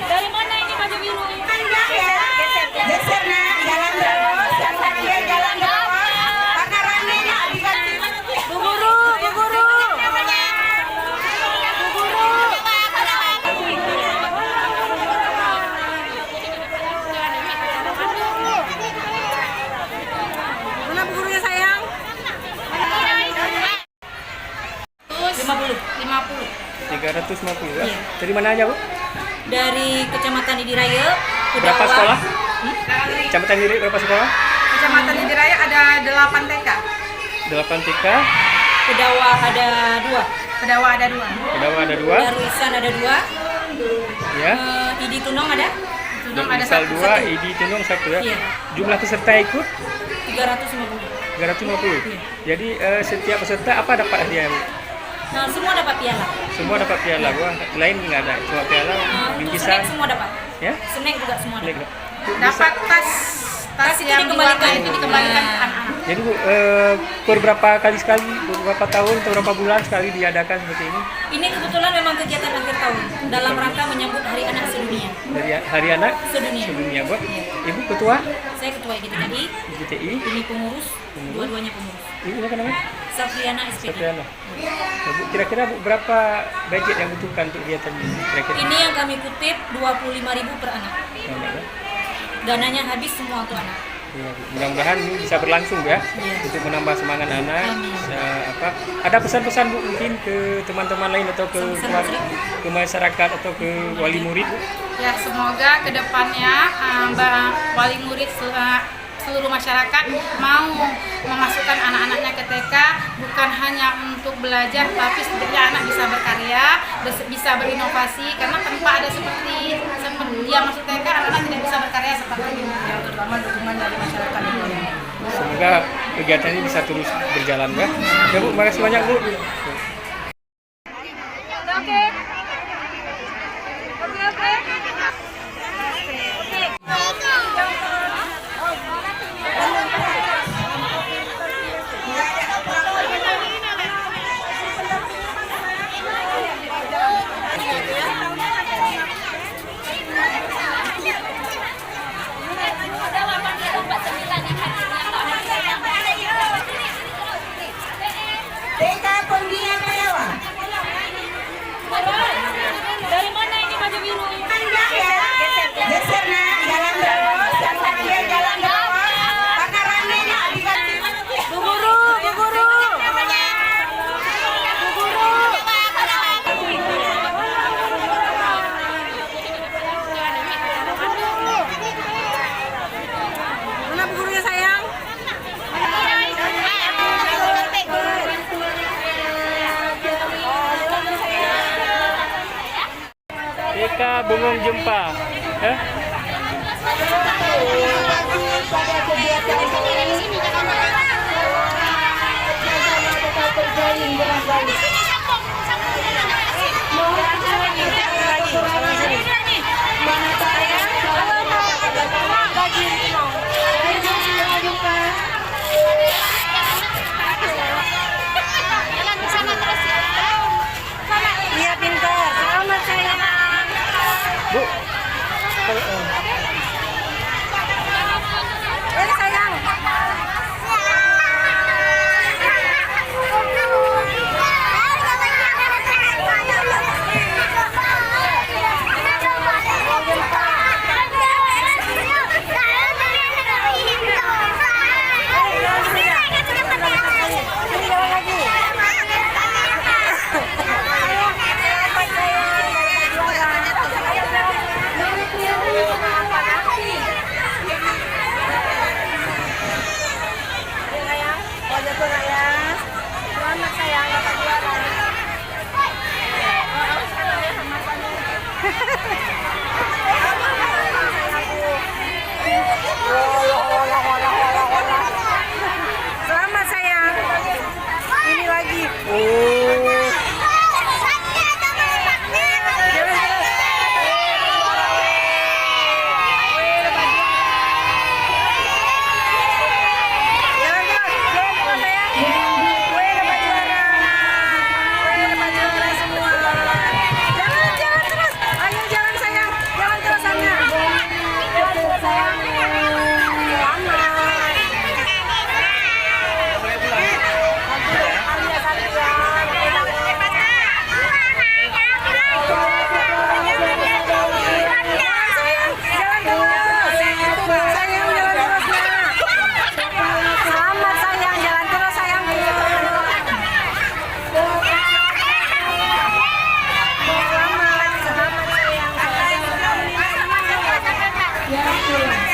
Dari mana ini baju biru? Geser nak, jalan terus, sampai dia jalan terus. Karena ramenya Bu Guru, Bu Guru. Bu Guru. Mana Bu Gurunya sayang? 50. 350 ya? Iya. Dari mana aja Bu? Dari Kecamatan Idiraya. Berapa sekolah? Kecamatan Idiraya berapa sekolah? Kecamatan Idiraya ada 8 TK. 8 TK. Kedawa ada 2. Kedawa ada 2. Kedawa ada 2. Darulisan ada 2. Ya. Idi Tunong ada Tunong ada Misal 1. 2, ID Tunong 1 ya. Iya. Jumlah peserta ikut 350. 350. Iya. Jadi setiap peserta apa dapat hadiah Bu? Nah, semua dapat piala. Semua dapat piala Bu. Lain nggak ada, cuma piala, Untuk bingkisan. snack semua dapat. Ya? Snack juga semua Snack. dapat. Dapat tas itu yang dikembalikan. itu dikembalikan ke anak-anak. Jadi Bu, per berapa kali sekali, beberapa tahun atau berapa bulan sekali diadakan seperti ini? Ini kebetulan memang kegiatan akhir tahun dalam rangka menyambut Hari Anak Sedunia. Dari Hari Anak Sedunia. Sedunia Bu. Ibu ketua Saya ketua GTKI, GTI. ini pengurus, dua-duanya pengurus. Ibu apa namanya? Safriana SPG. Satriana. Ya, Bu, kira-kira Bu, berapa budget yang butuhkan untuk kegiatan ini? Kira-kira. Ini yang kami kutip 25.000 per anak. Ya. Dananya habis semua untuk anak. Ya, Bu. Mudah-mudahan ini bisa berlangsung ya, Iya. untuk menambah semangat anak. Amin. Ada pesan-pesan Bu mungkin ke teman-teman lain atau ke Pesan-pesan ke masyarakat atau ke wali murid Bu? Ya, semoga kedepannya wali murid seluruh masyarakat mau memasukkan anak-anaknya ke TK bukan hanya untuk belajar, tapi setidaknya anak bisa berkarya, bisa berinovasi, karena tanpa ada seperti dia masuk TK, anak-anak tidak bisa berkarya seperti ini. Yang terutama dukungan dari masyarakat. Semoga kegiatan ini bisa terus berjalan ya. Ya Bu, makasih banyak Bu. TK Pembina Kayawa. Dari mana ini baju biru? Geser nak, jalan terus, sampai dia jalan terus. Karena ramenya Bu Guru, Bu Guru. Bu Guru. Mana Bu Gurunya sayang? TK Bungong Jempa. Ya? Iya pintar. Selamat sayang. Bu. Sayang. jalan terus. Sayang jalan terus nak. Selamat sayang, jalan terus sayangku. Selamat sayang.